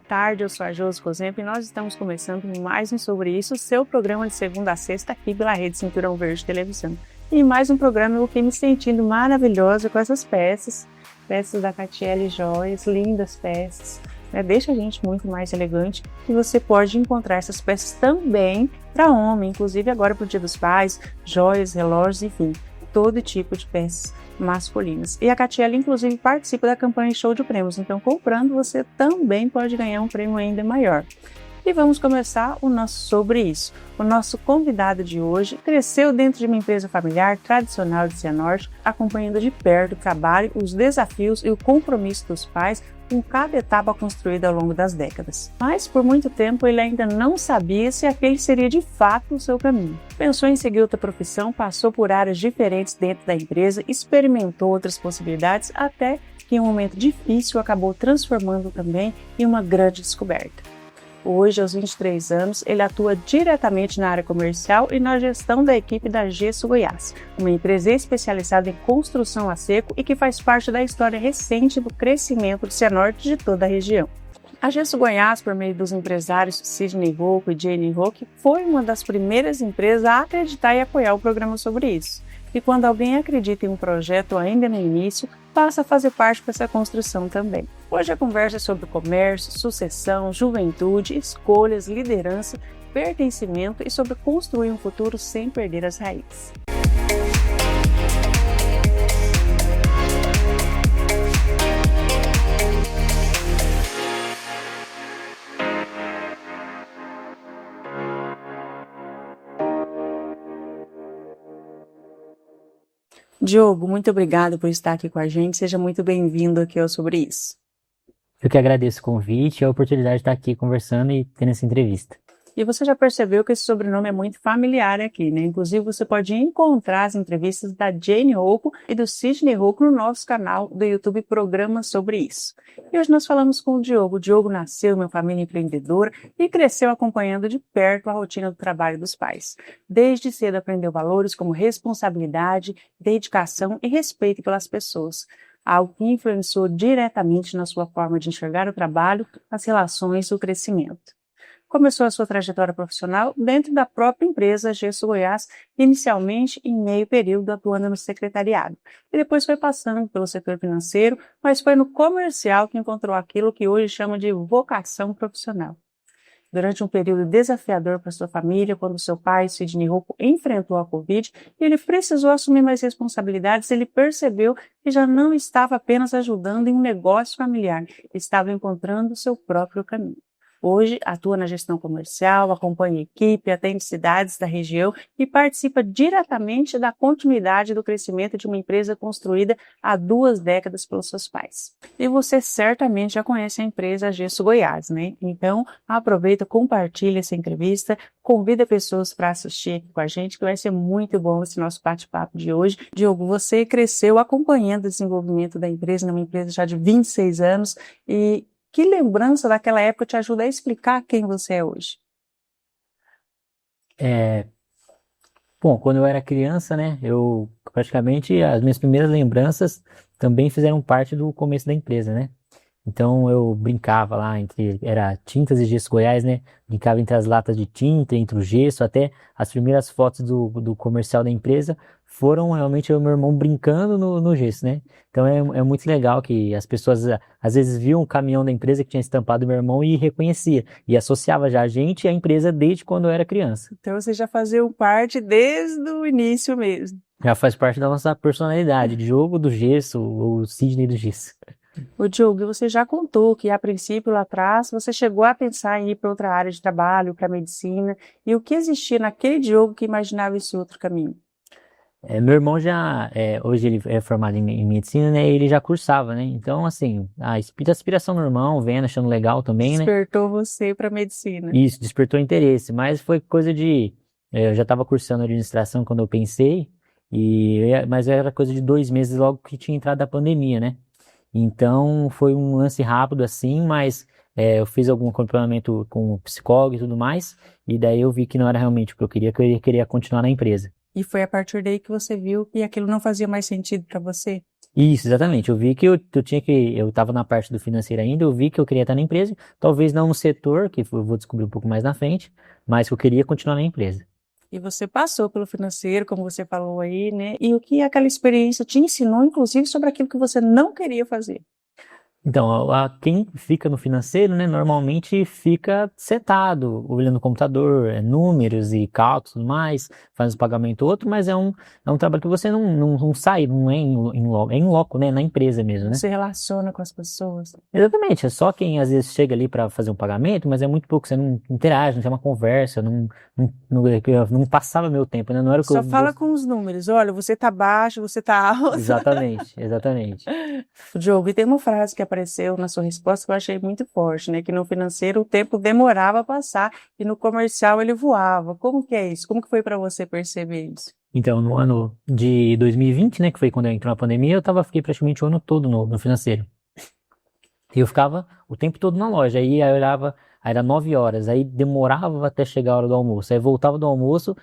tarde, eu sou a Josi Cozempo e nós estamos começando mais um Sobre Isso, seu programa de segunda a sexta aqui pela Rede Cinturão Verde Televisão. E mais um programa eu fiquei me sentindo maravilhosa com essas peças da Catiele Joias, lindas peças, né? Deixa a gente muito mais elegante e você pode encontrar essas peças também para homem, inclusive agora para o Dia dos Pais, joias, relógios, enfim, todo tipo de peças masculinas. E a Catiele, inclusive, participa da campanha Show de Prêmios, então comprando você também pode ganhar um prêmio ainda maior. E vamos começar o nosso Sobre Isso. O nosso convidado de hoje cresceu dentro de uma empresa familiar tradicional de Cianorte, acompanhando de perto o trabalho, os desafios e o compromisso dos pais com cada etapa construída ao longo das décadas. Mas, por muito tempo, ele ainda não sabia se aquele seria de fato o seu caminho. Pensou em seguir outra profissão, passou por áreas diferentes dentro da empresa, experimentou outras possibilidades, até que em um momento difícil acabou transformando também em uma grande descoberta. Hoje, aos 23 anos, ele atua diretamente na área comercial e na gestão da equipe da Gesso Goiás, uma empresa especializada em construção a seco e que faz parte da história recente do crescimento do Cianorte de toda a região. A Gesso Goiás, por meio dos empresários Sidney Rocco e Jane Rocco, foi uma das primeiras empresas a acreditar e apoiar o programa Sobre Isso. E quando alguém acredita em um projeto ainda no início, passa a fazer parte dessa construção também. Hoje a conversa é sobre comércio, sucessão, juventude, escolhas, liderança, pertencimento e sobre construir um futuro sem perder as raízes. Diogo, muito obrigado por estar aqui com a gente. Seja muito bem-vindo aqui ao Sobre Isso. Eu que agradeço o convite e a oportunidade de estar aqui conversando e tendo essa entrevista. E você já percebeu que esse sobrenome é muito familiar aqui, né? Inclusive, você pode encontrar as entrevistas da Jane Rocco e do Sidney Rocco no nosso canal do YouTube Programa Sobre Isso. E hoje nós falamos com o Diogo. O Diogo nasceu em uma família empreendedora e cresceu acompanhando de perto a rotina do trabalho dos pais. Desde cedo aprendeu valores como responsabilidade, dedicação e respeito pelas pessoas, algo que influenciou diretamente na sua forma de enxergar o trabalho, as relações e o crescimento. Começou a sua trajetória profissional dentro da própria empresa Gesso Goiás, inicialmente em meio período atuando no secretariado. E depois foi passando pelo setor financeiro, mas foi no comercial que encontrou aquilo que hoje chama de vocação profissional. Durante um período desafiador para sua família, quando seu pai, Sidney Rocco, enfrentou a Covid e ele precisou assumir mais responsabilidades, ele percebeu que já não estava apenas ajudando em um negócio familiar, estava encontrando seu próprio caminho. Hoje, atua na gestão comercial, acompanha a equipe, atende cidades da região e participa diretamente da continuidade do crescimento de uma empresa construída há 2 décadas pelos seus pais. E você certamente já conhece a empresa Gesso Goiás, né? Então, aproveita, compartilha essa entrevista, convida pessoas para assistir aqui com a gente, que vai ser muito bom esse nosso bate-papo de hoje. Diogo, você cresceu acompanhando o desenvolvimento da empresa, numa empresa já de 26 anos, e que lembrança daquela época te ajuda a explicar quem você é hoje? Bom, quando eu era criança, né, eu praticamente, as minhas primeiras lembranças também fizeram parte do começo da empresa, né? Então eu brincava lá era Tintas e Gesso Goiás, né? Brincava entre as latas de tinta, entre o gesso, até as primeiras fotos do comercial da empresa foram realmente eu e meu irmão brincando no gesso, né? Então é muito legal que as pessoas às vezes viam o caminhão da empresa que tinha estampado meu irmão e reconhecia, e associava já a gente e a empresa desde quando eu era criança. Então você já fazia parte desde o início mesmo. Já faz parte da nossa personalidade, de jogo do gesso, o Sidney do gesso. O Diogo, você já contou que a princípio lá atrás você chegou a pensar em ir para outra área de trabalho, para medicina, e o que existia naquele Diogo que imaginava esse outro caminho? Meu irmão hoje ele é formado em medicina, né, e ele já cursava, né, então assim, a aspiração do irmão, vendo, achando legal também, né. Despertou você para medicina. Isso, despertou interesse, mas foi coisa eu já estava cursando administração quando eu pensei, mas era coisa de 2 meses logo que tinha entrado a pandemia, né, então foi um lance rápido assim, mas eu fiz algum acompanhamento com o psicólogo e tudo mais, e daí eu vi que não era realmente o que eu queria continuar na empresa. E foi a partir daí que você viu que aquilo não fazia mais sentido para você? Isso, exatamente. Eu vi que eu tinha que, eu estava na parte do financeiro ainda, eu vi que eu queria estar na empresa, talvez não no setor, que eu vou descobrir um pouco mais na frente, mas que eu queria continuar na empresa. E você passou pelo financeiro, como você falou aí, né? E o que aquela experiência te ensinou, inclusive, sobre aquilo que você não queria fazer? Então, quem fica no financeiro, né, normalmente fica setado, olhando no computador, números e cálculos e tudo mais, faz um pagamento ou outro, mas é um trabalho que você não sai, não é é em loco, né, na empresa mesmo, né? Você relaciona com as pessoas. Exatamente, é só quem às vezes chega ali para fazer um pagamento, mas é muito pouco, você não interage, não tem uma conversa, não passava meu tempo, né, não era o que Só eu fala com os números. Olha, você tá baixo, você tá alto. Exatamente, exatamente. Diogo, e tem uma frase que apareceu na sua resposta que eu achei muito forte, né? Que no financeiro o tempo demorava a passar e no comercial ele voava. Como que é isso? Como que foi para você perceber isso? Então, no ano de 2020, né, que foi quando eu entrou na pandemia, fiquei praticamente o ano todo no financeiro. E eu ficava o tempo todo na loja. Aí eu olhava, aí era 9 horas, aí demorava até chegar a hora do almoço. Aí voltava do almoço,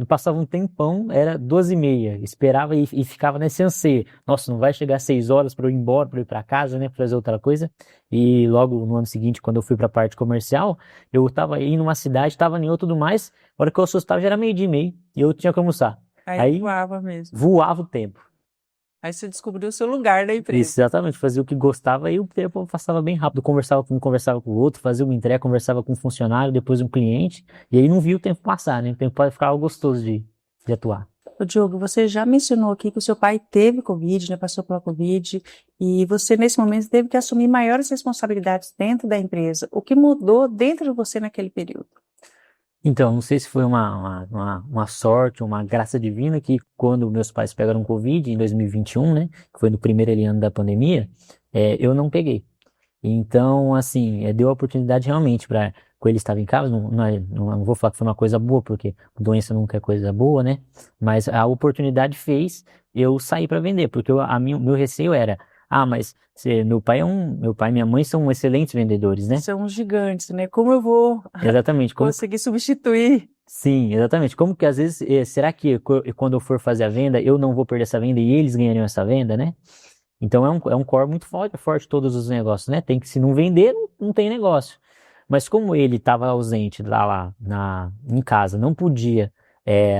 passava um tempão, era 12h30. Esperava e ficava nesse anseio. Nossa, não vai chegar 6 horas para eu ir embora, para eu ir para casa, né, para fazer outra coisa. E logo no ano seguinte, quando eu fui para a parte comercial, eu estava aí numa cidade, estava em outra e tudo mais. A hora que eu assustava já era 12h30 e eu tinha que almoçar. Aí Aí voava mesmo. voava o tempo. Aí você descobriu o seu lugar na empresa. Isso, exatamente, fazia o que gostava e o tempo passava bem rápido. Conversava com um, conversava com o outro, fazia uma entrega, conversava com um funcionário, depois um cliente, e aí não via o tempo passar, né? O tempo pode ficar algo gostoso de atuar. Ô, Diogo, você já mencionou aqui que o seu pai teve Covid, né? Passou pela Covid, e você, nesse momento, teve que assumir maiores responsabilidades dentro da empresa. O que mudou dentro de você naquele período? Então, não sei se foi uma sorte, uma graça divina, que quando meus pais pegaram Covid em 2021, né? Que foi no primeiro ano da pandemia, eu não peguei. Então, assim, deu a oportunidade realmente para, quando ele estava em casa, não vou falar que foi uma coisa boa, porque doença nunca é coisa boa, né? Mas a oportunidade fez eu sair para vender, porque o meu receio era, mas meu pai e minha mãe são excelentes vendedores, né? São gigantes, né? Como eu vou Exatamente, conseguir substituir? sim, exatamente, como que às vezes, será que quando eu for fazer a venda, eu não vou perder essa venda e eles ganhariam essa venda, né? Então é um core muito forte todos os negócios, né? Se não vender, não tem negócio. Mas como ele estava ausente em casa, não podia,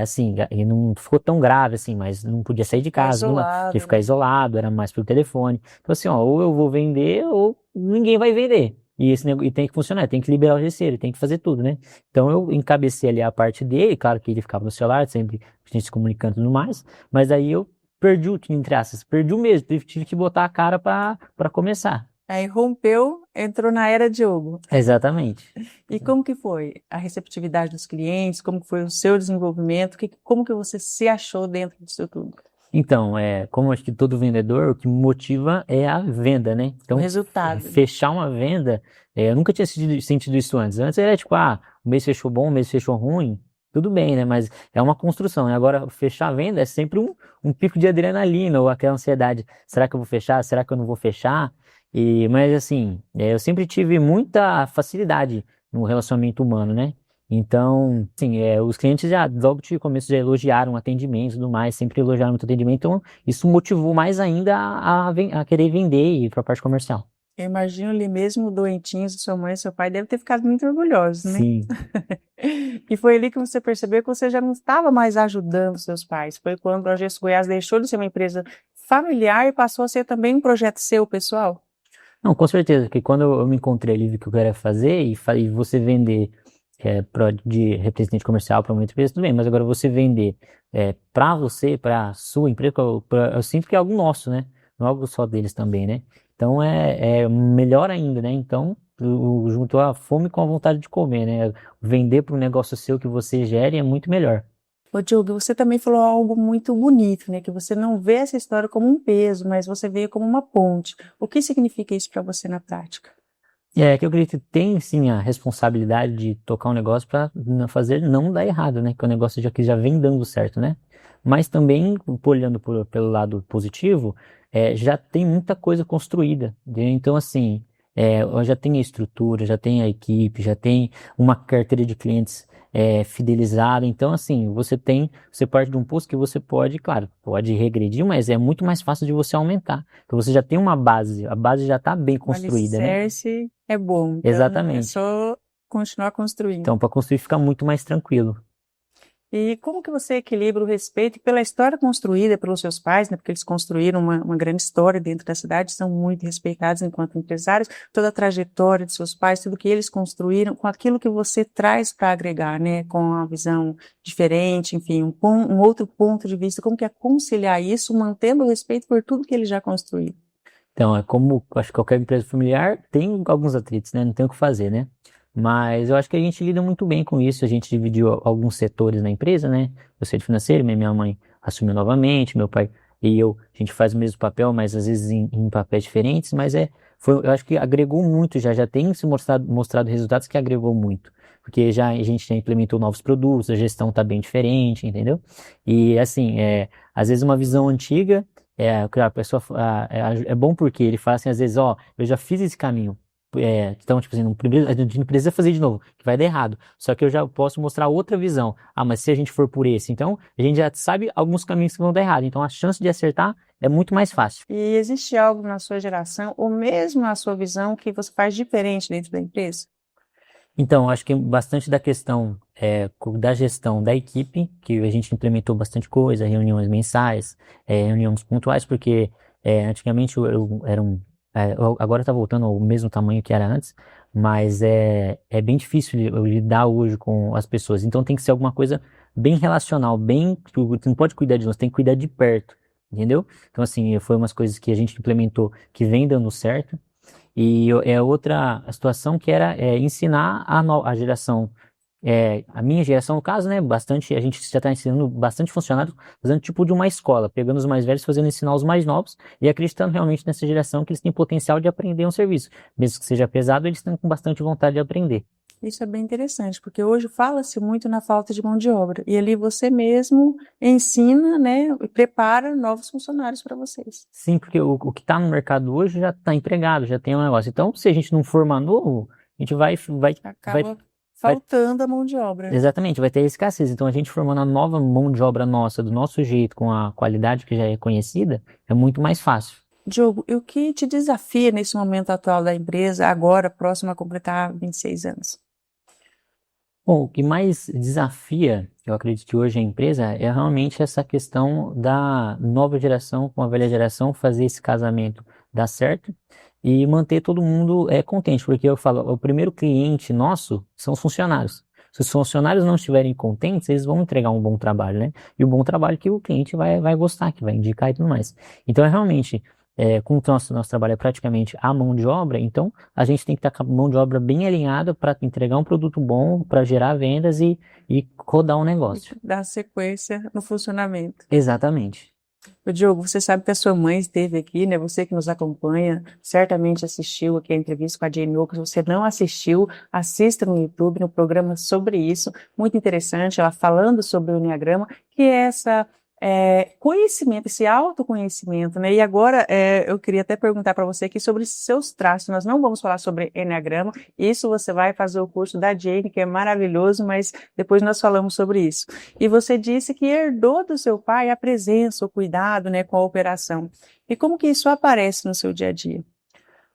assim, e não ficou tão grave assim, mas não podia sair de Ficar casa, tinha que isolado, ficar né? isolado, era mais pelo telefone. Então assim, ó, ou eu vou vender ou ninguém vai vender. E tem que funcionar, tem que liberar o terceiro, tem que fazer tudo, né? Então eu encabecei ali a parte dele, claro que ele ficava no celular, sempre a gente se comunicando e tudo mais, mas aí eu perdi entre aspas, perdi o mesmo, tive que botar a cara para começar. Aí rompeu, entrou na era Diogo. Exatamente. E como que foi a receptividade dos clientes? Como que foi o seu desenvolvimento? Como que você se achou dentro disso tudo? Então, como acho que todo vendedor, o que me motiva é a venda, né? O Então, resultado. fechar uma venda, eu nunca tinha sentido isso antes. Antes era tipo, o mês fechou bom, o mês fechou ruim, tudo bem, né? Mas é uma construção. E agora, fechar a venda é sempre um pico de adrenalina ou aquela ansiedade. Será que eu vou fechar? Será que eu não vou fechar? Mas assim, eu sempre tive muita facilidade no relacionamento humano, né? Então, assim, os clientes já, logo de começo, já elogiaram o atendimento e tudo mais, sempre elogiaram muito o atendimento, então isso motivou mais ainda a querer vender e ir para a parte comercial. Eu imagino ali mesmo doentinhos, sua mãe e seu pai devem ter ficado muito orgulhosos, né? Sim, E foi ali que você percebeu que você já não estava mais ajudando seus pais. Foi quando o Projeto Goiás deixou de ser uma empresa familiar e passou a ser também um projeto seu, pessoal? não, com certeza, que quando eu me encontrei ali, vi o que eu queria fazer e você vender de representante comercial para uma empresa, tudo bem, mas agora você vender para você, para sua empresa, eu sinto que é algo nosso, né? Não é algo só deles também, né? Então é melhor ainda, né? Então juntou a fome com a vontade de comer, né? Vender para um negócio seu que você gere é muito melhor. Ô, Diogo, você também falou algo muito bonito, né? Que você não vê essa história como um peso, mas você vê como uma ponte. O que significa isso para você na prática? Que eu acredito que tem sim a responsabilidade de tocar um negócio para fazer não dar errado, né? Que o negócio que já vem dando certo, né? Mas também, olhando pelo lado positivo, já tem muita coisa construída. Então, assim, já tem a estrutura, já tem a equipe, já tem uma carteira de clientes fidelizada. Então, assim, você parte de um posto que você pode, claro, pode regredir, mas é muito mais fácil de você aumentar. Então, você já tem uma base, a base já está bem O construída, né? alicerce é bom, então é Exatamente. só continuar construindo. Então, para construir fica muito mais tranquilo. E como que você equilibra o respeito pela história construída pelos seus pais, né? Porque eles construíram uma grande história dentro da cidade, são muito respeitados enquanto empresários, toda a trajetória de seus pais, tudo que eles construíram, com aquilo que você traz para agregar, né? Com uma visão diferente, enfim, um outro ponto de vista. Como que é conciliar isso, mantendo o respeito por tudo que eles já construíram? Então, é como, acho que qualquer empresa familiar tem alguns atritos, né? Não tem o que fazer, né? Mas eu acho que a gente lida muito bem com isso. A gente dividiu alguns setores na empresa, né? Eu sei de financeiro, minha mãe assumiu novamente, meu pai e eu, a gente faz o mesmo papel, mas às vezes em papéis diferentes, mas eu acho que agregou muito, já tem se mostrado resultados que agregou muito. Porque a gente já implementou novos produtos, a gestão está bem diferente, entendeu? E assim, às vezes uma visão antiga, a pessoa, é bom porque ele fala assim, às vezes, ó, eu já fiz esse caminho. Então, tipo assim, a gente não precisa fazer de novo, que vai dar errado. Só que eu já posso mostrar outra visão. Ah, mas se a gente for por esse, então a gente já sabe alguns caminhos que vão dar errado. Então a chance de acertar é muito mais fácil. E existe algo na sua geração, ou mesmo na sua visão, que você faz diferente dentro da empresa? Então, acho que bastante da questão da gestão da equipe, que a gente implementou bastante coisa, reuniões mensais, reuniões pontuais, porque antigamente eu era agora está voltando ao mesmo tamanho que era antes, mas é bem difícil eu lidar hoje com as pessoas. Então tem que ser alguma coisa bem relacional, tu não pode cuidar de nós, tem que cuidar de perto, entendeu? Então assim, foi umas coisas que a gente implementou que vem dando certo. E outra situação que era ensinar a geração, a minha geração, no caso, né, bastante, a gente já está ensinando bastante funcionários, fazendo tipo de uma escola, pegando os mais velhos, fazendo ensinar os mais novos e acreditando realmente nessa geração que eles têm potencial de aprender um serviço. Mesmo que seja pesado, eles estão com bastante vontade de aprender. Isso é bem interessante, porque hoje fala-se muito na falta de mão de obra, e ali você mesmo ensina, né, e prepara novos funcionários para vocês. Sim, porque o que está no mercado hoje já está empregado, já tem um negócio. Então, se a gente não formar novo, a gente Acaba vai faltando a mão de obra. exatamente, vai ter escassez. Então, a gente formando a nova mão de obra nossa, do nosso jeito, com a qualidade que já é conhecida, é muito mais fácil. Diogo, e o que te desafia nesse momento atual da empresa, agora próximo a completar 26 anos? Bom, o que mais desafia, eu acredito, hoje a empresa é realmente essa questão da nova geração com a velha geração, fazer esse casamento dar certo e manter todo mundo contente, porque eu falo, o primeiro cliente nosso são os funcionários. Se os funcionários não estiverem contentes, eles vão entregar um bom trabalho, né? E um bom trabalho que o cliente vai gostar, que vai indicar e tudo mais. Então, é realmente, como o nosso trabalho é praticamente a mão de obra, então a gente tem que estar com a mão de obra bem alinhada para entregar um produto bom, para gerar vendas e rodar um negócio. Dar sequência no funcionamento. Exatamente. Ô, Diogo, você sabe que a sua mãe esteve aqui, né? Você que nos acompanha, certamente assistiu aqui a entrevista com a Jane Oak. Se você não assistiu, assista no YouTube, no programa sobre isso. Muito interessante, ela falando sobre o Enneagrama, que é essa conhecimento, esse autoconhecimento, né? E agora eu queria até perguntar para você aqui sobre seus traços. Nós não vamos falar sobre Enneagrama, isso você vai fazer o curso da Jane, que é maravilhoso, mas depois nós falamos sobre isso. E você disse que herdou do seu pai a presença, o cuidado, né, com a operação. E como que isso aparece no seu dia a dia?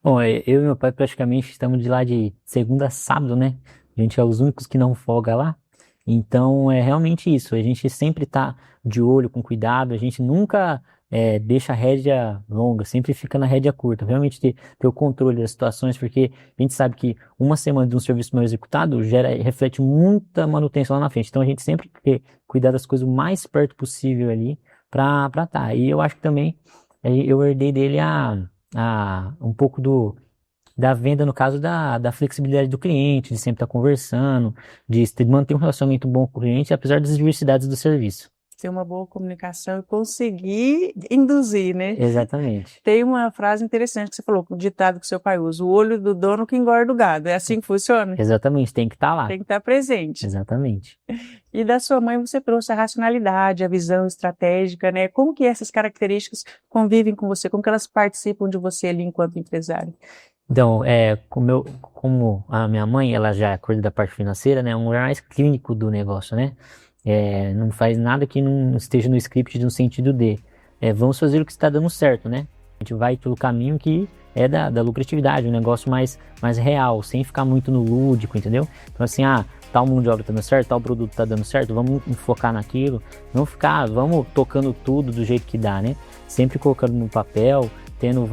Bom, eu e meu pai praticamente estamos de lá de segunda a sábado, né? A gente é os únicos que não folga lá. Então, é realmente isso. A gente sempre está de olho, com cuidado. A gente nunca deixa a rédea longa, sempre fica na rédea curta. Realmente ter o controle das situações, porque a gente sabe que uma semana de um serviço mal executado reflete muita manutenção lá na frente. Então, a gente sempre tem que cuidar das coisas o mais perto possível ali para tá. E eu acho que também eu herdei dele um pouco da venda, no caso da flexibilidade do cliente, de sempre estar conversando, de manter um relacionamento bom com o cliente, apesar das diversidades do serviço. Ter uma boa comunicação e conseguir induzir, né? Exatamente. Tem uma frase interessante que você falou, um ditado que seu pai usa, o olho do dono que engorda o gado. É assim que funciona? Exatamente, tem que estar lá. Tem que estar presente. Exatamente. E da sua mãe você trouxe a racionalidade, a visão estratégica, né? Como que essas características convivem com você? Como que elas participam de você ali enquanto empresário? Então, como a minha mãe, ela já cuida da parte financeira, né? É um olhar mais clínico do negócio, né? Não faz nada que não esteja no script no sentido de vamos fazer o que está dando certo, né? A gente vai pelo caminho que é da lucratividade, um negócio mais real, sem ficar muito no lúdico, entendeu? Então assim, tal mão de obra tá dando certo, tal produto tá dando certo, vamos focar naquilo, não ficar, vamos tocando tudo do jeito que dá, né? Sempre colocando no papel,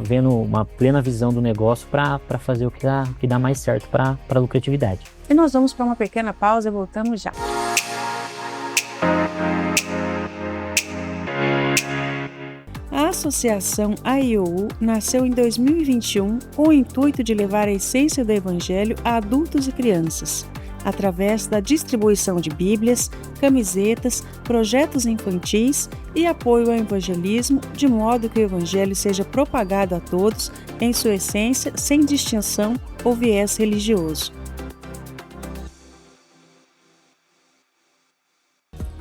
vendo uma plena visão do negócio para fazer o que dá mais certo para a lucratividade. E nós vamos para uma pequena pausa e voltamos já. A Associação AIOU nasceu em 2021 com o intuito de levar a essência do Evangelho a adultos e crianças, através da distribuição de bíblias, camisetas, projetos infantis e apoio ao evangelismo, de modo que o Evangelho seja propagado a todos em sua essência, sem distinção ou viés religioso.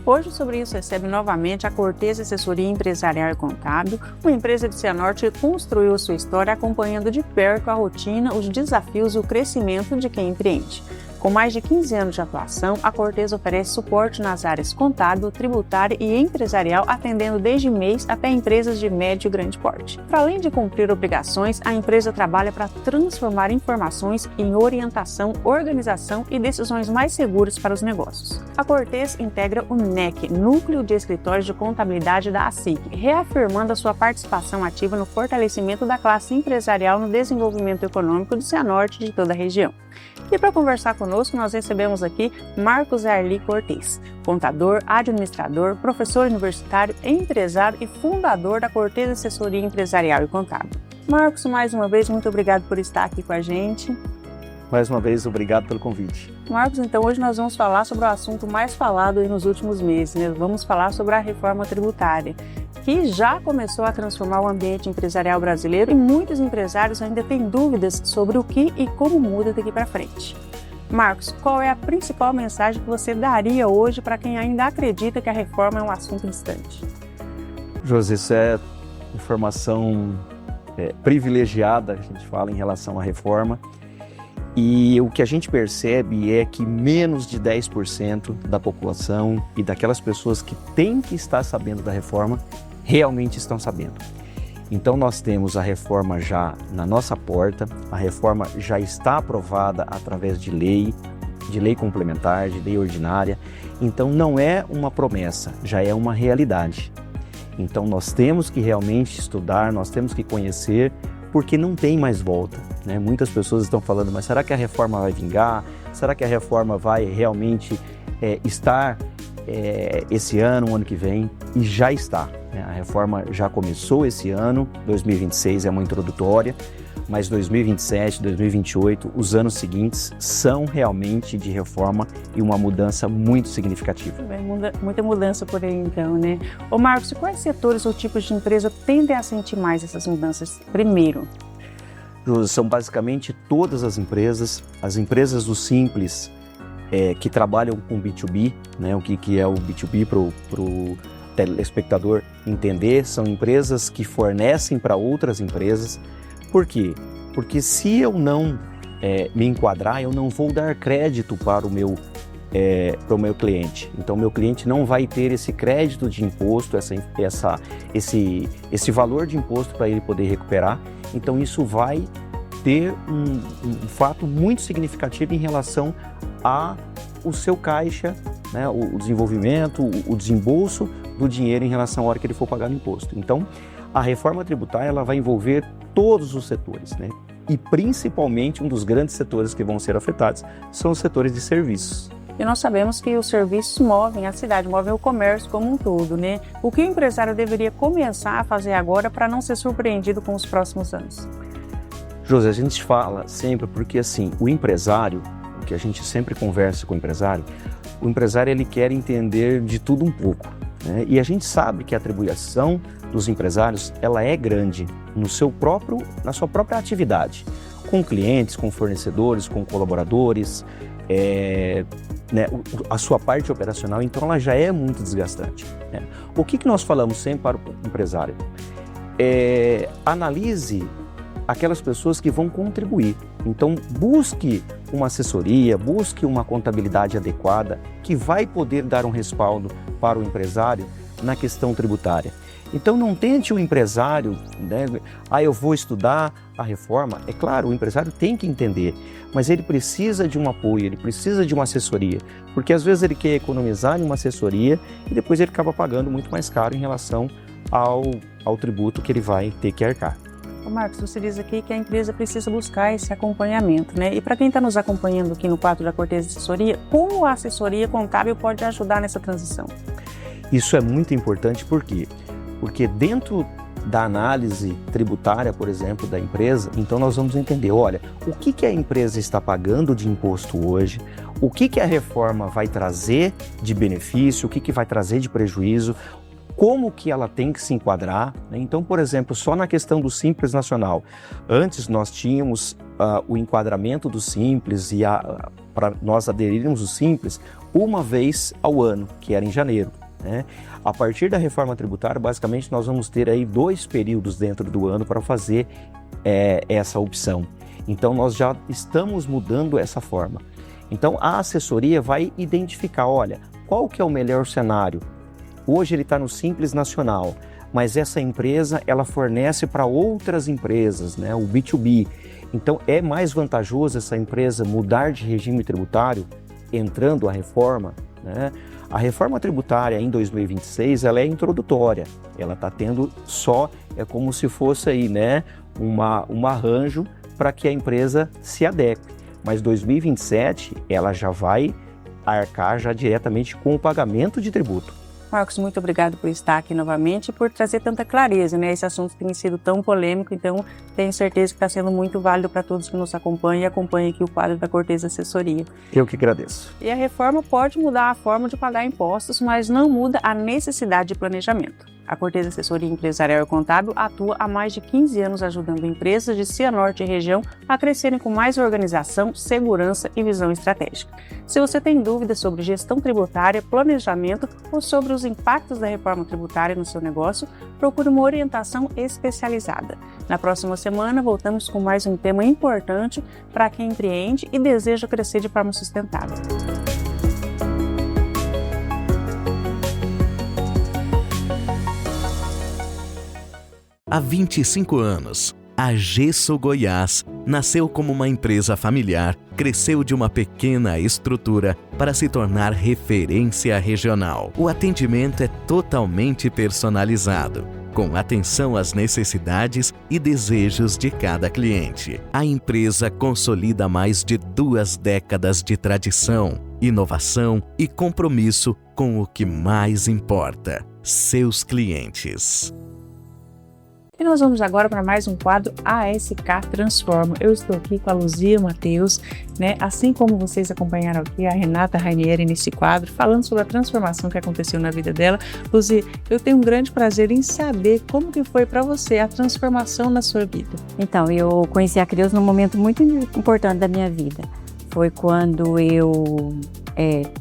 Hoje, sobre isso, recebe novamente a Cortez Assessoria Empresarial e Contábil, uma empresa de Cianorte que construiu sua história acompanhando de perto a rotina, os desafios e o crescimento de quem empreende. Com mais de 15 anos de atuação, a Cortez oferece suporte nas áreas contábil, tributária e empresarial, atendendo desde MEIs até empresas de médio e grande porte. Para além de cumprir obrigações, a empresa trabalha para transformar informações em orientação, organização e decisões mais seguras para os negócios. A Cortez integra o NEC, Núcleo de Escritórios de Contabilidade da ASIC, reafirmando a sua participação ativa no fortalecimento da classe empresarial no desenvolvimento econômico do Cianorte e de toda a região. E para conversar conosco, nós recebemos aqui Marcos Arli Cortez, contador, administrador, professor universitário, empresário e fundador da Cortez Assessoria Empresarial e Contábil. Marcos, mais uma vez, muito obrigado por estar aqui com a gente. Mais uma vez, obrigado pelo convite. Marcos, então hoje nós vamos falar sobre o assunto mais falado nos últimos meses, né? Vamos falar sobre a reforma tributária, que já começou a transformar o ambiente empresarial brasileiro e muitos empresários ainda têm dúvidas sobre o que e como muda daqui para frente. Marcos, qual é a principal mensagem que você daria hoje para quem ainda acredita que a reforma é um assunto distante? José, isso é informação privilegiada, a gente fala em relação à reforma. E o que a gente percebe é que menos de 10% da população e daquelas pessoas que têm que estar sabendo da reforma, realmente estão sabendo. Então nós temos a reforma já na nossa porta, a reforma já está aprovada através de lei complementar, de lei ordinária. Então não é uma promessa, já é uma realidade. Então nós temos que realmente estudar, nós temos que conhecer, porque não tem mais volta, né? Muitas pessoas estão falando, mas será que a reforma vai vingar? Será que a reforma vai realmente estar esse ano, o ano que vem? E já está, né? A reforma já começou esse ano, 2026 é uma introdutória, mas 2027, 2028, os anos seguintes são realmente de reforma e uma mudança muito significativa. Muita mudança por aí então, né? Ô Marcos, quais setores ou tipos de empresa tendem a sentir mais essas mudanças primeiro? São basicamente todas as empresas do Simples que trabalham com B2B, né? O que é o B2B para o telespectador entender, são empresas que fornecem para outras empresas. Por quê? Porque se eu não me enquadrar, eu não vou dar crédito para o meu cliente. Então, meu cliente não vai ter esse crédito de imposto, esse valor de imposto para ele poder recuperar. Então, isso vai ter um fato muito significativo em relação ao seu caixa, né? O desenvolvimento, o desembolso do dinheiro em relação à hora que ele for pagar o imposto. Então, a reforma tributária ela vai envolver todos os setores, né? E principalmente um dos grandes setores que vão ser afetados são os setores de serviços. E nós sabemos que os serviços movem a cidade, movem o comércio como um todo, né? O que o empresário deveria começar a fazer agora para não ser surpreendido com os próximos anos? José, a gente fala sempre porque assim, o empresário, que a gente sempre conversa com o empresário ele quer entender de tudo um pouco, né? E a gente sabe que a tributação dos empresários, ela é grande na sua própria atividade, com clientes, com fornecedores, com colaboradores, né, a sua parte operacional, então ela já é muito desgastante, né? O que nós falamos sempre para o empresário? Analise aquelas pessoas que vão contribuir. Então, busque uma assessoria, busque uma contabilidade adequada que vai poder dar um respaldo para o empresário na questão tributária. Então, não tente o empresário, né? Eu vou estudar a reforma. É claro, o empresário tem que entender, mas ele precisa de um apoio, ele precisa de uma assessoria, porque às vezes ele quer economizar em uma assessoria e depois ele acaba pagando muito mais caro em relação ao tributo que ele vai ter que arcar. Marcos, você diz aqui que a empresa precisa buscar esse acompanhamento, né? E para quem está nos acompanhando aqui no quadro da Cortez Assessoria, como a assessoria contábil pode ajudar nessa transição? Isso é muito importante, por quê? Porque dentro da análise tributária, por exemplo, da empresa, então nós vamos entender, olha, o que a empresa está pagando de imposto hoje, o que a reforma vai trazer de benefício, o que vai trazer de prejuízo, como que ela tem que se enquadrar, né? Então, por exemplo, só na questão do Simples Nacional, antes nós tínhamos o enquadramento do Simples e para nós aderirmos o Simples uma vez ao ano, que era em janeiro, né? A partir da reforma tributária, basicamente, nós vamos ter aí 2 períodos dentro do ano para fazer essa opção. Então, nós já estamos mudando essa forma. Então, a assessoria vai identificar, olha, qual que é o melhor cenário? Hoje ele está no Simples Nacional, mas essa empresa ela fornece para outras empresas, né? O B2B. Então é mais vantajoso essa empresa mudar de regime tributário entrando a reforma, né? A reforma tributária em 2026 ela é introdutória, ela está tendo só, é como se fosse aí, né? Um arranjo para que a empresa se adeque, mas 2027 ela já vai arcar já diretamente com o pagamento de tributo. Marcos, muito obrigado por estar aqui novamente e por trazer tanta clareza, né? Esse assunto tem sido tão polêmico, então tenho certeza que está sendo muito válido para todos que nos acompanham e acompanham aqui o quadro da Cortez Assessoria. Eu que agradeço. E a reforma pode mudar a forma de pagar impostos, mas não muda a necessidade de planejamento. A Cortez Assessoria Empresarial e Contábil atua há mais de 15 anos ajudando empresas de Cianorte e região a crescerem com mais organização, segurança e visão estratégica. Se você tem dúvidas sobre gestão tributária, planejamento ou sobre os impactos da reforma tributária no seu negócio, procure uma orientação especializada. Na próxima semana, voltamos com mais um tema importante para quem empreende e deseja crescer de forma sustentável. Há 25 anos, a Gesso Goiás nasceu como uma empresa familiar, cresceu de uma pequena estrutura para se tornar referência regional. O atendimento é totalmente personalizado, com atenção às necessidades e desejos de cada cliente. A empresa consolida mais de 2 décadas de tradição, inovação e compromisso com o que mais importa: seus clientes. E nós vamos agora para mais um quadro ASK Transforma. Eu estou aqui com a Luzia Matheus, né? Assim como vocês acompanharam aqui a Renata Rainieri nesse quadro, falando sobre a transformação que aconteceu na vida dela. Luzia, eu tenho um grande prazer em saber como que foi para você a transformação na sua vida. Então, eu conheci a Creus num momento muito importante da minha vida. Foi quando eu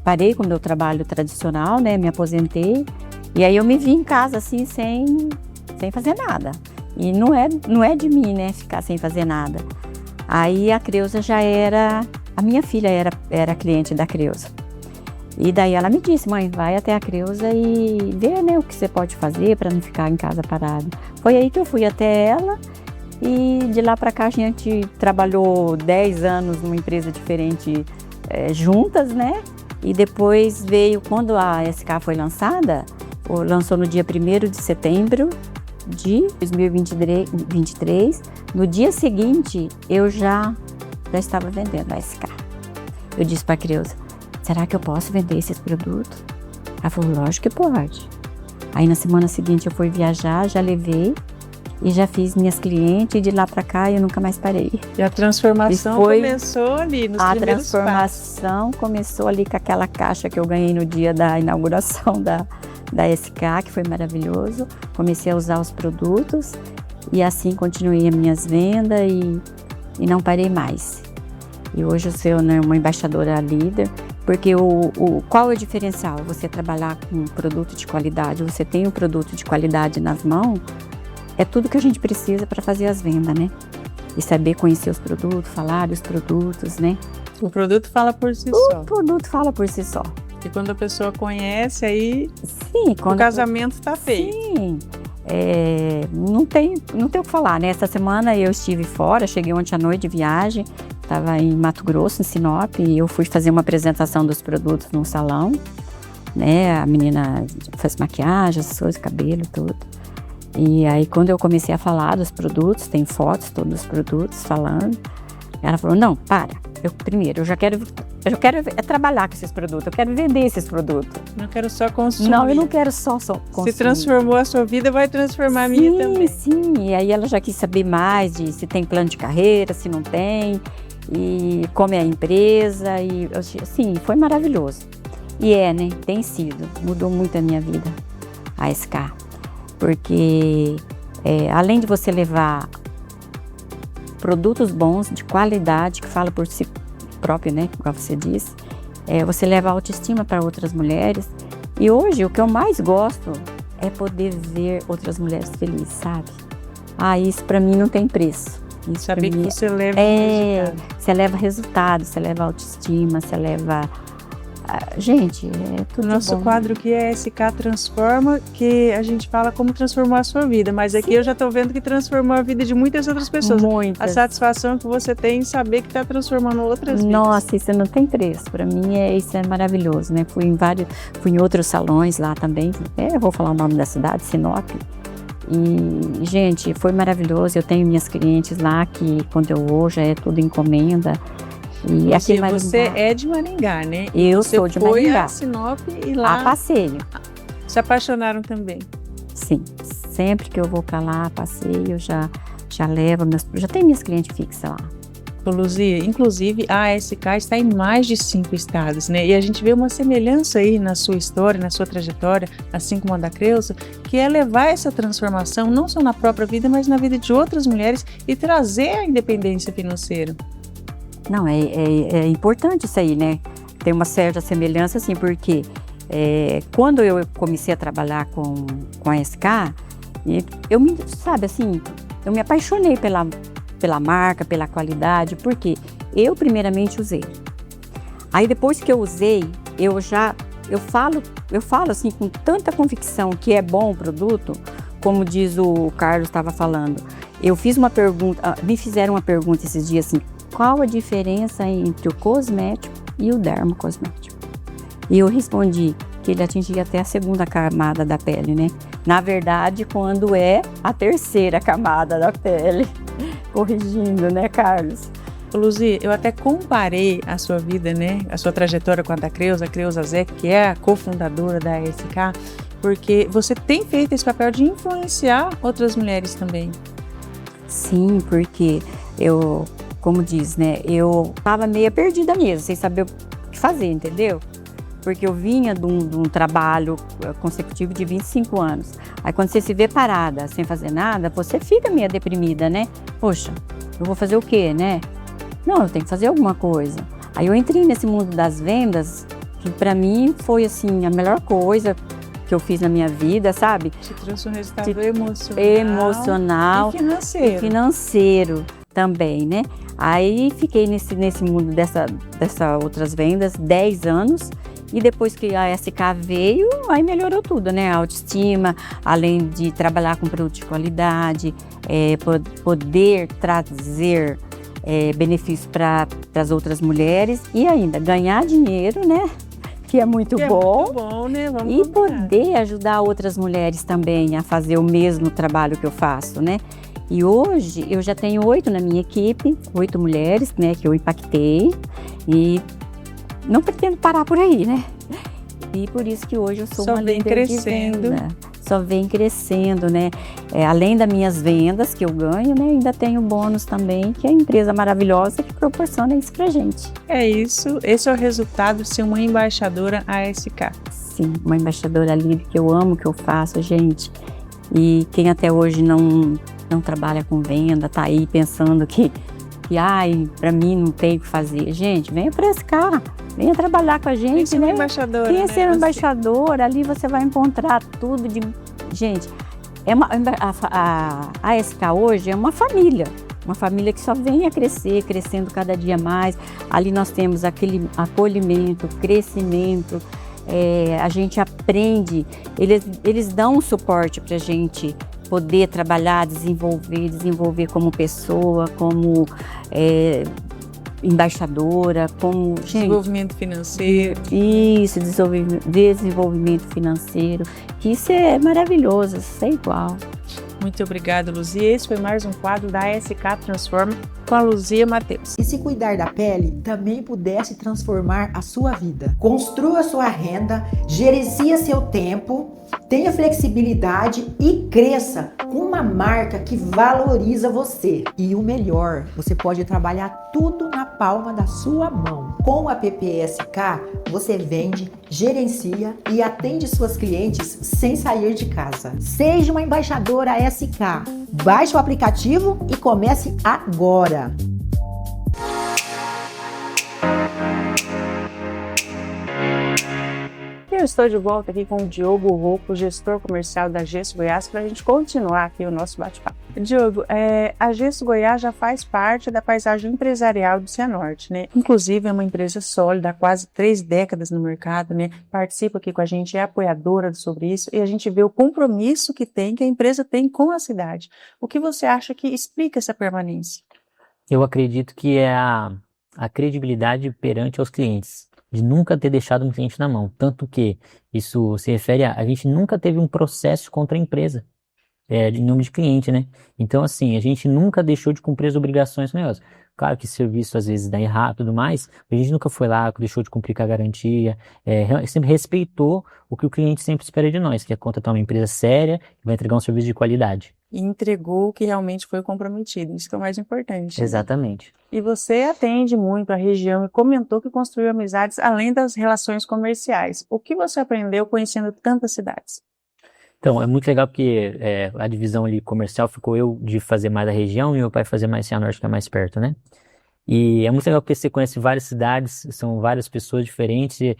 parei com o meu trabalho tradicional, né? Me aposentei. E aí eu me vi em casa assim, sem fazer nada. E não é de mim, né, ficar sem fazer nada. Aí a Creuza já era, a minha filha era cliente da Creuza. E daí ela me disse: mãe, vai até a Creuza e vê, né, o que você pode fazer para não ficar em casa parado. Foi aí que eu fui até ela e de lá para cá a gente trabalhou 10 anos numa empresa diferente juntas, né? E depois veio, quando a SK foi lançada, lançou no dia 1º de setembro de 2023, no dia seguinte eu já estava vendendo a SK. Eu disse para a Creuza: será que eu posso vender esses produtos? Ela falou: lógico que pode. Aí na semana seguinte eu fui viajar, já levei e já fiz minhas clientes, e de lá para cá eu nunca mais parei. E a transformação começou ali nos primeiros passos. A transformação começou ali com aquela caixa que eu ganhei no dia da inauguração da SK, que foi maravilhoso. Comecei a usar os produtos e assim continuei as minhas vendas e não parei mais. E hoje eu sou, né, uma embaixadora líder, porque qual é o diferencial? Você trabalhar com produto de qualidade, você tem um produto de qualidade nas mãos, é tudo que a gente precisa para fazer as vendas, né? e saber conhecer os produtos, falar dos produtos, né? O produto fala por si O só. produto fala por si só. E quando a pessoa conhece, aí Sim, o casamento está feito. Sim, não tem o que falar, né? Essa semana eu estive fora, cheguei ontem à noite de viagem, estava em Mato Grosso, em Sinop, e eu fui fazer uma apresentação dos produtos num salão, né? A menina faz maquiagem, essas coisas, cabelo, tudo. E aí quando eu comecei a falar dos produtos, tem fotos, todos os produtos falando, ela falou, não, eu já quero trabalhar com esses produtos, eu quero vender esses produtos. Não quero só consumir. Não, eu não quero só consumir. Se transformou a sua vida, vai transformar a minha também. Sim, e aí ela já quis saber mais de se tem plano de carreira, se não tem, e como é a empresa, e assim, foi maravilhoso. E né, tem sido, mudou muito a minha vida, a SK, porque além de você levar produtos bons, de qualidade, que fala por si próprio, né, como você disse, você leva a autoestima para outras mulheres. E hoje o que eu mais gosto é poder ver outras mulheres felizes, sabe? Isso para mim não tem preço. Isso saber que você leva resultado. Você leva resultado, você leva autoestima, você leva... Gente, tudo Nosso bom. quadro que é SK Transforma, que a gente fala como transformou a sua vida, mas aqui eu já estou vendo que transformou a vida de muitas outras pessoas. Muitas. A satisfação que você tem em saber que está transformando outras vidas. Nossa, isso não tem preço. Para mim, isso é maravilhoso, né? Fui em outros salões lá também. Eu vou falar o nome da cidade, Sinop. E, gente, foi maravilhoso. Eu tenho minhas clientes lá que, quando eu vou, já é tudo encomenda. E aqui você é de Maringá, né? Eu sou de Maringá. Você foi a Sinop e lá... A passeio. Se apaixonaram também? Sim. Sempre que eu vou para lá, passeio, já levo já tenho minhas clientes fixas lá. Luzia, inclusive a SK está em mais de 5 estados, né? E a gente vê uma semelhança aí na sua história, na sua trajetória, assim como a da Creuza, que é levar essa transformação não só na própria vida, mas na vida de outras mulheres e trazer a independência financeira. Não, é importante isso aí, né? Tem uma certa semelhança, assim, porque quando eu comecei a trabalhar com a SK, eu me apaixonei pela marca, pela qualidade, porque eu primeiramente usei. Aí depois que eu usei, eu falo assim com tanta convicção que é bom o produto, como diz o Carlos estava falando. Eu fiz uma pergunta, me fizeram uma pergunta esses dias assim, qual a diferença entre o cosmético e o dermocosmético? E eu respondi que ele atingia até a segunda camada da pele, né? Na verdade, quando é a terceira camada da pele. Corrigindo, né, Carlos? Luzia, eu até comparei a sua vida, né? A sua trajetória com a da Creuza Zé, que é a cofundadora da SK, porque você tem feito esse papel de influenciar outras mulheres também. Sim, porque como diz, né, eu estava meio perdida mesmo, sem saber o que fazer, entendeu? Porque eu vinha de um trabalho consecutivo de 25 anos. Aí quando você se vê parada, sem fazer nada, você fica meio deprimida, né? Poxa, eu vou fazer o quê, né? Não, eu tenho que fazer alguma coisa. Aí eu entrei nesse mundo das vendas, que para mim foi assim, a melhor coisa que eu fiz na minha vida, sabe? Te trouxe um resultado emocional e financeiro também, né? Aí fiquei nesse mundo dessa outras vendas 10 anos e depois que a SK veio, aí melhorou tudo, né? A autoestima, além de trabalhar com produto de qualidade, poder trazer benefícios para as outras mulheres e ainda ganhar dinheiro, né? Que é muito bom. Muito bom, né? E poder ajudar outras mulheres também a fazer o mesmo trabalho que eu faço, né? E hoje eu já tenho 8 na minha equipe, 8 mulheres, né, que eu impactei e não pretendo parar por aí, né? E por isso que hoje eu sou uma líder de venda. Só vem crescendo, né? Além das minhas vendas que eu ganho, né, ainda tenho bônus também, que é a empresa maravilhosa que proporciona isso pra gente. É isso, esse é o resultado de ser uma embaixadora ASK. Sim, uma embaixadora livre, que eu amo o que eu faço, gente. E quem até hoje não trabalha com venda, tá aí pensando que pra mim não tem o que fazer. Gente, venha pra SK, venha trabalhar com a gente, Tem que ser né? uma embaixadora, Venha né? ser uma embaixadora, ali você vai encontrar tudo de... Gente, a SK hoje é uma família. uma família que só vem a crescer, crescendo cada dia mais. Ali nós temos aquele acolhimento, crescimento, a gente aprende, eles dão um suporte para a gente poder trabalhar, desenvolver como pessoa, como embaixadora, como... Desenvolvimento financeiro. Isso, desenvolvimento financeiro, que isso é maravilhoso, isso é igual. Muito obrigada, Luzia. Esse foi mais um quadro da SK Transforma com a Luzia Matheus. E se cuidar da pele também pudesse transformar a sua vida? Construa sua renda, gerencie seu tempo, tenha flexibilidade e cresça com uma marca que valoriza você. E o melhor, você pode trabalhar tudo na palma da sua mão. Com a PPSK, você vende, gerencia e atende suas clientes sem sair de casa. Seja uma embaixadora SK. Baixe o aplicativo e comece agora. Eu estou de volta aqui com o Diogo Rocco, gestor comercial da Gesso Goiás, para a gente continuar aqui o nosso bate-papo. Diogo, a Gesso Goiás já faz parte da paisagem empresarial do Cianorte, né? Inclusive é uma empresa sólida, há quase 3 décadas no mercado, né? Participa aqui com a gente, é apoiadora sobre isso e a gente vê o compromisso que a empresa tem com a cidade. O que você acha que explica essa permanência? Eu acredito que é a credibilidade perante aos clientes, de nunca ter deixado um cliente na mão. Tanto que isso se refere a gente nunca teve um processo contra a empresa, de nome de cliente, né? Então, assim, a gente nunca deixou de cumprir as obrigações com o negócio. Claro que serviço às vezes dá errado e tudo mais, a gente nunca foi lá, deixou de cumprir com a garantia, sempre respeitou o que o cliente sempre espera de nós, que é contratar uma empresa séria que vai entregar um serviço de qualidade. E entregou o que realmente foi comprometido, isso que é o mais importante. Exatamente. E você atende muito a região e comentou que construiu amizades além das relações comerciais. O que você aprendeu conhecendo tantas cidades? Então, é muito legal porque a divisão ali comercial ficou eu de fazer mais a região e meu pai fazer mais Cianorte, que é mais perto, né? E é muito legal porque você conhece várias cidades, são várias pessoas diferentes.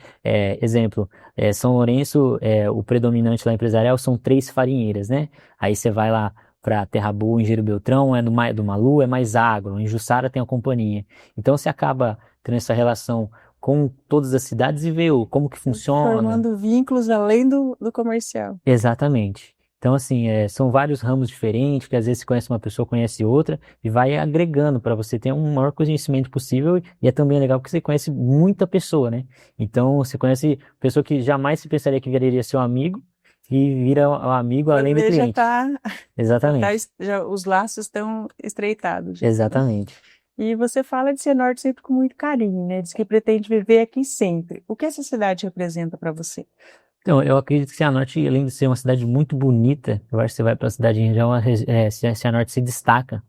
Exemplo, São Lourenço, o predominante lá empresarial são 3 farinheiras, né? Aí você vai lá para Terra Boa, Engenheiro Beltrão, do Malu, é mais agro, em Jussara tem a companhia. Então você acaba tendo essa relação com todas as cidades e vê como que funciona. Formando vínculos além do comercial. Exatamente. Então, assim, são vários ramos diferentes, que às vezes você conhece uma pessoa, conhece outra, e vai agregando para você ter um maior conhecimento possível, e é também legal porque você conhece muita pessoa, né? Então, você conhece pessoa que jamais se pensaria que viraria seu amigo, e vira um amigo além do cliente. Exatamente. Os laços estão estreitados. Exatamente. E você fala de Cianorte sempre com muito carinho, né? Diz que pretende viver aqui sempre. O que essa cidade representa para você? Então, eu acredito que Cianorte, além de ser uma cidade muito bonita, eu acho que você vai para a cidade em região, Cianorte se destaca.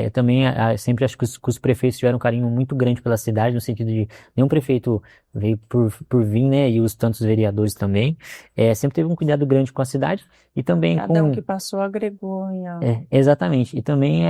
Eu também sempre acho que os prefeitos tiveram um carinho muito grande pela cidade, no sentido de nenhum prefeito veio por vir, né, e os tantos vereadores também. Sempre teve um cuidado grande com a cidade e também Cada um que passou agregou em algo. Exatamente. E também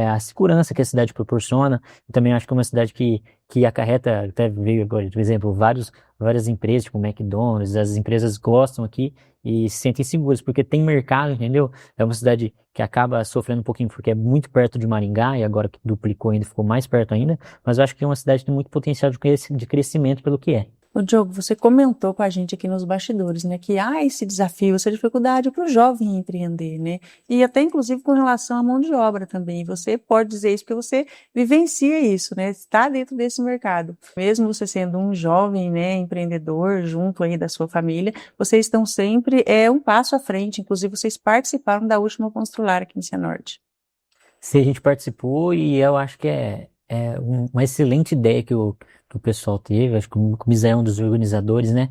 a segurança que a cidade proporciona. Eu também acho que é uma cidade que acarreta, até veio agora, por exemplo, várias empresas, tipo McDonald's, as empresas gostam aqui e se sentem seguras, porque tem mercado, entendeu? É uma cidade que acaba sofrendo um pouquinho, porque é muito perto de Maringá, e agora que duplicou ainda, ficou mais perto ainda, mas eu acho que é uma cidade que tem muito potencial de crescimento pelo que é. Ô Diogo, você comentou com a gente aqui nos bastidores, né, que há esse desafio, essa dificuldade para o jovem empreender, né, e até inclusive com relação à mão de obra também. Você pode dizer isso porque você vivencia isso, né, está dentro desse mercado. Mesmo você sendo um jovem, né, empreendedor, junto aí da sua família, vocês estão sempre um passo à frente. Inclusive, vocês participaram da última Constrular aqui em Cianorte. Sim, a gente participou e eu acho que é uma excelente ideia que o pessoal teve, acho que o Misael é um dos organizadores, né,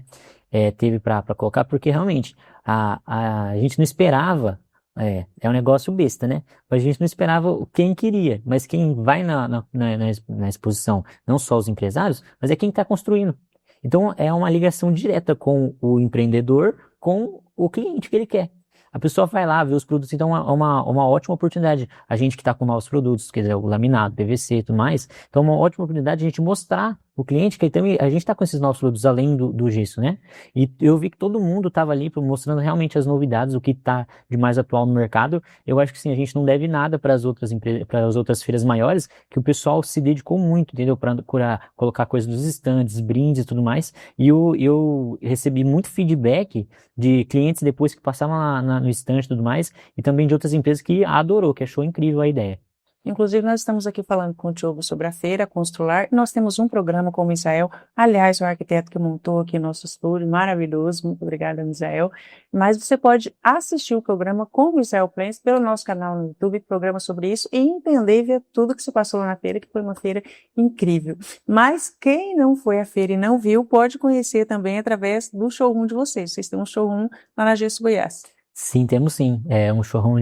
teve para colocar, porque realmente a gente não esperava, é um negócio besta, né, mas a gente não esperava quem queria, mas quem vai na exposição, não só os empresários, mas é quem está construindo. Então é uma ligação direta com o empreendedor, com o cliente que ele quer. A pessoa vai lá ver os produtos, então é uma ótima oportunidade. A gente que está com novos produtos, quer dizer, o laminado, PVC e tudo mais, então é uma ótima oportunidade de a gente mostrar o cliente, que também, a gente está com esses novos produtos além do gesso, né? E eu vi que todo mundo estava ali mostrando realmente as novidades, o que está de mais atual no mercado. Eu acho que sim, a gente não deve nada para as outras empresas, para as outras feiras maiores, que o pessoal se dedicou muito, entendeu? Para colocar coisas nos estandes, brindes e tudo mais. E eu recebi muito feedback de clientes depois que passavam no estande e tudo mais, e também de outras empresas que adorou, que achou incrível a ideia. Inclusive, nós estamos aqui falando com o Diogo sobre a feira Constrular. Nós temos um programa com o Misael, aliás, o arquiteto que montou aqui nosso estúdio, maravilhoso, muito obrigada, Misael. Mas você pode assistir o programa com o Misael Plens pelo nosso canal no YouTube, programa sobre isso, e entender e ver tudo que se passou na feira, que foi uma feira incrível. Mas quem não foi à feira e não viu, pode conhecer também através do showroom de vocês. Vocês têm um showroom lá na Gesso Goiás. Sim, temos sim. É um showroom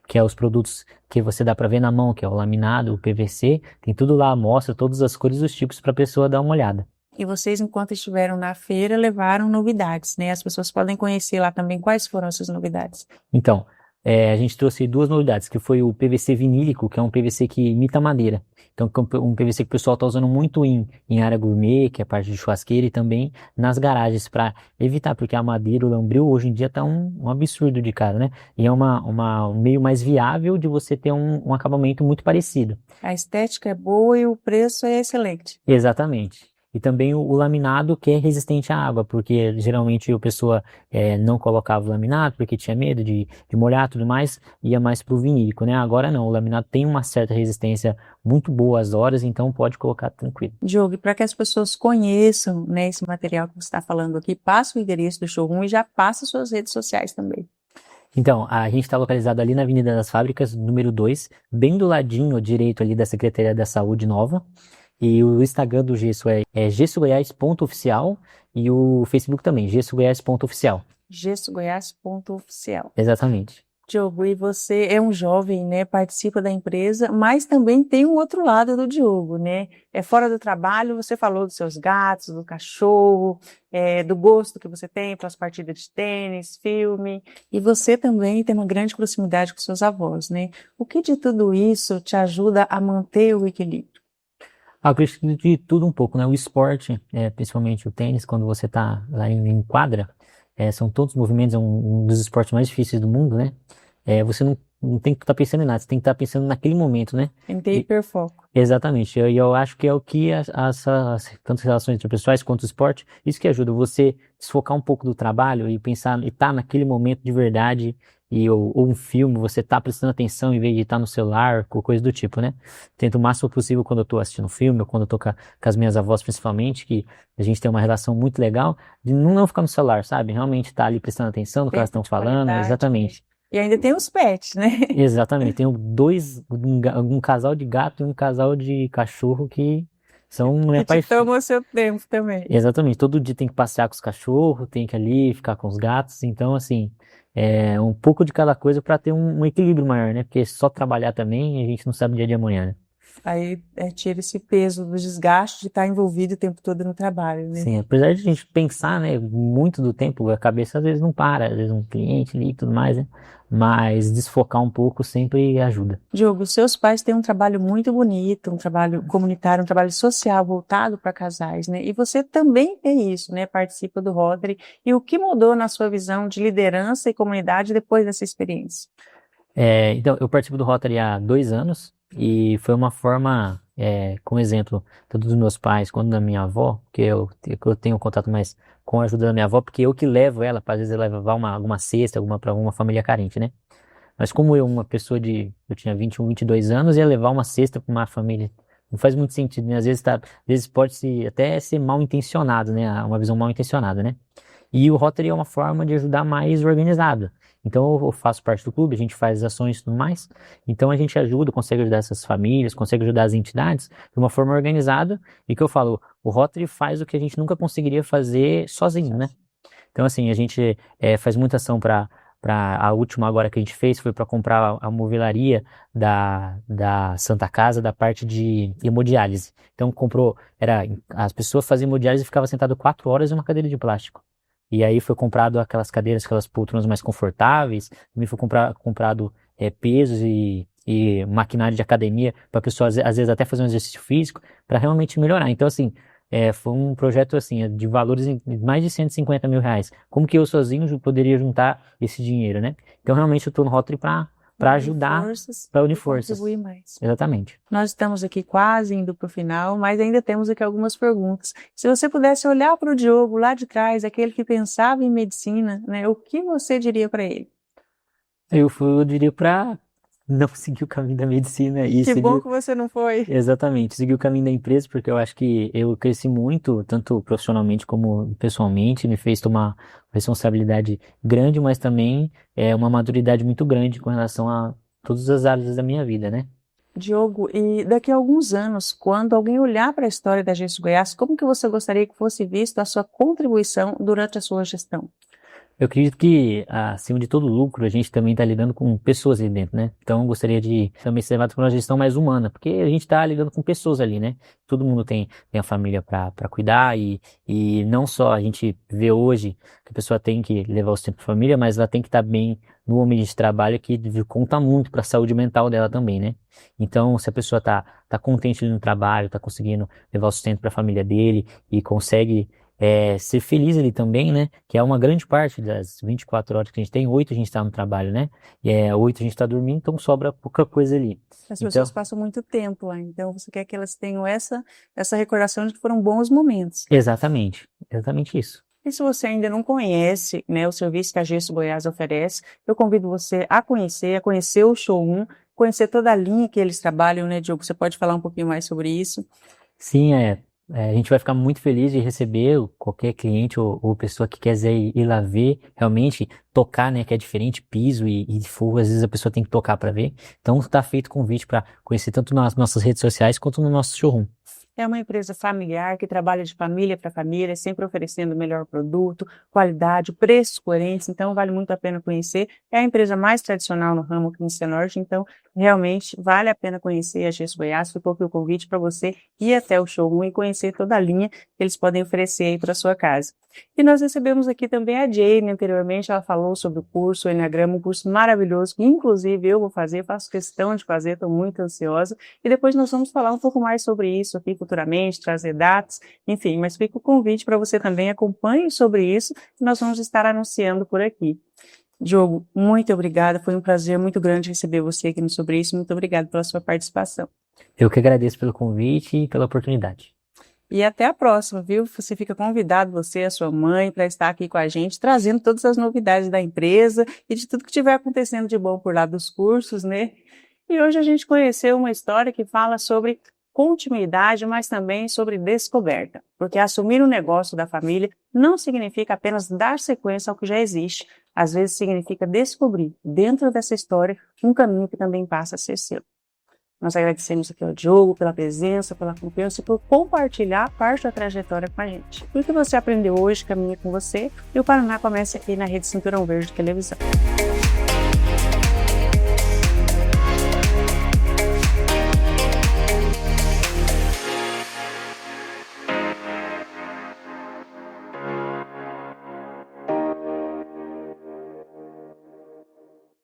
que é os produtos que você dá para ver na mão, que é o laminado, o PVC, tem tudo lá, mostra todas as cores e os tipos para a pessoa dar uma olhada. E vocês, enquanto estiveram na feira, levaram novidades, né? As pessoas podem conhecer lá também quais foram essas novidades. Então, a gente trouxe duas novidades, que foi o PVC vinílico, que é um PVC que imita madeira. Então, um PVC que o pessoal está usando muito em área gourmet, que é a parte de churrasqueira, e também nas garagens, para evitar, porque a madeira, o lambril, hoje em dia está um absurdo de caro, né? E é um meio mais viável de você ter um acabamento muito parecido. A estética é boa e o preço é excelente. Exatamente. E também o laminado, que é resistente à água, porque geralmente a pessoa não colocava o laminado porque tinha medo de molhar e tudo mais, ia mais para o vinílico, né? Agora não, o laminado tem uma certa resistência muito boa às horas, então pode colocar tranquilo. Diogo, para que as pessoas conheçam, né, esse material que você está falando aqui, passa o endereço do showroom e já passa suas redes sociais também. Então, a gente está localizado ali na Avenida das Fábricas, número 2, bem do ladinho direito ali da Secretaria da Saúde Nova. E o Instagram do Gesso é gessogoias.oficial e o Facebook também, gessogoias.oficial. gessogoias.oficial. Exatamente. Diogo, e você é um jovem, né, participa da empresa, mas também tem um outro lado do Diogo, né? Fora do trabalho, você falou dos seus gatos, do cachorro, do gosto que você tem pelas partidas de tênis, filme, e você também tem uma grande proximidade com seus avós, né? O que de tudo isso te ajuda a manter o equilíbrio? Eu acredito de tudo um pouco, né? O esporte, principalmente o tênis, quando você tá lá em quadra, são todos os movimentos, é um dos esportes mais difíceis do mundo, né? Você não tem que estar pensando em nada, você tem que estar pensando naquele momento, né? Tem que ter hiperfoco. Exatamente, eu acho que é o que tanto as relações interpessoais quanto o esporte, isso que ajuda você desfocar um pouco do trabalho e pensar, e estar naquele momento de verdade, ou um filme, você tá prestando atenção em vez de estar no celular, ou coisa do tipo, né? Tento o máximo possível quando eu tô assistindo filme, ou quando eu tô com as minhas avós principalmente, que a gente tem uma relação muito legal, de não ficar no celular, sabe? Realmente estar ali prestando atenção no que elas estão falando, exatamente. E ainda tem os pets, né? Exatamente, tenho um casal de gato e um casal de cachorro que são minha paixão. Que tomam seu tempo também. Exatamente, todo dia tem que passear com os cachorros, tem que ali ficar com os gatos, então assim, um pouco de cada coisa para ter um equilíbrio maior, né? Porque só trabalhar também, a gente não sabe o dia de amanhã, né? Aí tira esse peso do desgaste de estar envolvido o tempo todo no trabalho, né? Sim, apesar de a gente pensar, né, muito do tempo, a cabeça às vezes não para, às vezes um cliente ali e tudo mais, né? Mas desfocar um pouco sempre ajuda. Diogo, seus pais têm um trabalho muito bonito, um trabalho comunitário, um trabalho social voltado para casais, né? E você também tem isso, né? Participa do Rotary. E o que mudou na sua visão de liderança e comunidade depois dessa experiência? Então, eu participo do Rotary há 2 anos e foi uma forma, com exemplo, tanto dos meus pais quanto da minha avó, que eu tenho contato mais com a ajuda da minha avó, porque eu que levo ela, às vezes ela levar alguma cesta, para alguma família carente, né? Mas como uma pessoa eu tinha 21, 22 anos, ia levar uma cesta para uma família, não faz muito sentido, né? Às vezes pode até ser mal intencionado, né? Uma visão mal intencionada, né? E o Rotary é uma forma de ajudar mais organizada. Então eu faço parte do clube, a gente faz ações e tudo mais. Então a gente consegue ajudar essas famílias, consegue ajudar as entidades de uma forma organizada. E que eu falo, o Rotary faz o que a gente nunca conseguiria fazer sozinho, né? Então assim, a gente faz muita ação para a última agora que a gente fez foi para comprar a movelaria da Santa Casa da parte de hemodiálise. Então as pessoas faziam hemodiálise e ficavam sentadas 4 horas em uma cadeira de plástico. E aí foi comprado aquelas cadeiras, aquelas poltronas mais confortáveis, também foi comprado pesos e maquinário de academia para a pessoa às vezes até fazer um exercício físico para realmente melhorar. Então assim, foi um projeto assim, de valores de mais de 150 mil reais. Como que eu sozinho poderia juntar esse dinheiro, né? Então, realmente, eu estou no Rotary para ajudar, para unir forças. Contribuir mais. Exatamente. Nós estamos aqui quase indo para o final, mas ainda temos aqui algumas perguntas. Se você pudesse olhar para o Diogo lá de trás, aquele que pensava em medicina, né, o que você diria para ele? Eu diria para não seguir o caminho da medicina e Que seguir... bom que você não foi. Exatamente, seguir o caminho da empresa, porque eu acho que eu cresci muito, tanto profissionalmente como pessoalmente, me fez tomar uma responsabilidade grande, mas também uma maturidade muito grande com relação a todas as áreas da minha vida, né? Diogo, e daqui a alguns anos, quando alguém olhar para a história da Gesso Goiás, como que você gostaria que fosse vista a sua contribuição durante a sua gestão? Eu acredito que, acima de todo lucro, a gente também está lidando com pessoas ali dentro, né? Então, eu gostaria de também ser levado para uma gestão mais humana, porque a gente está lidando com pessoas ali, né? Todo mundo tem a família para cuidar e não só a gente vê hoje que a pessoa tem que levar o tempo para a família, mas ela tem que estar bem no ambiente de trabalho, que conta muito para a saúde mental dela também, né? Então, se a pessoa tá contente no trabalho, tá conseguindo levar o sustento para a família dele e consegue ser feliz ali também, né? Que é uma grande parte das 24 horas que a gente tem, 8 a gente está no trabalho, né? E 8 a gente está dormindo, então sobra pouca coisa ali. As pessoas passam muito tempo lá, então você quer que elas tenham essa recordação de que foram bons momentos. Exatamente isso. E se você ainda não conhece, né, o serviço que a Gesso Goiás oferece, eu convido você a conhecer o showroom, conhecer toda a linha que eles trabalham, né, Diogo? Você pode falar um pouquinho mais sobre isso? Sim, a gente vai ficar muito feliz de receber qualquer cliente ou pessoa que quiser ir lá ver, realmente tocar, né, que é diferente, piso e fogo, às vezes a pessoa tem que tocar para ver. Então está feito convite para conhecer tanto nas nossas redes sociais quanto no nosso showroom. É uma empresa familiar que trabalha de família para família, sempre oferecendo o melhor produto, qualidade, preços coerentes, então vale muito a pena conhecer. É a empresa mais tradicional no ramo aqui no Cianorte, então realmente vale a pena conhecer a Gesso Goiás. Ficou aqui o convite para você ir até o showroom e conhecer toda a linha que eles podem oferecer aí para sua casa. E nós recebemos aqui também a Jane anteriormente, ela falou sobre o curso, o Enneagrama, um curso maravilhoso, que inclusive eu vou fazer, faço questão de fazer, estou muito ansiosa. E depois nós vamos falar um pouco mais sobre isso aqui futuramente, trazer datas, enfim, mas fica o convite para você também, acompanhe sobre isso, que nós vamos estar anunciando por aqui. Diogo, muito obrigada, foi um prazer muito grande receber você aqui no Sobre Isso, muito obrigada pela sua participação. Eu que agradeço pelo convite e pela oportunidade. E até a próxima, viu? Você fica convidado, você e a sua mãe, para estar aqui com a gente, trazendo todas as novidades da empresa e de tudo que estiver acontecendo de bom por lá dos cursos, né? E hoje a gente conheceu uma história que fala sobre continuidade, mas também sobre descoberta. Porque assumir o negócio da família não significa apenas dar sequência ao que já existe. Às vezes significa descobrir, dentro dessa história, um caminho que também passa a ser seu. Nós agradecemos aqui ao Diogo pela presença, pela confiança e por compartilhar parte da trajetória com a gente. O que você aprendeu hoje caminha com você e o Paraná começa aqui na Rede Cinturão Verde Televisão.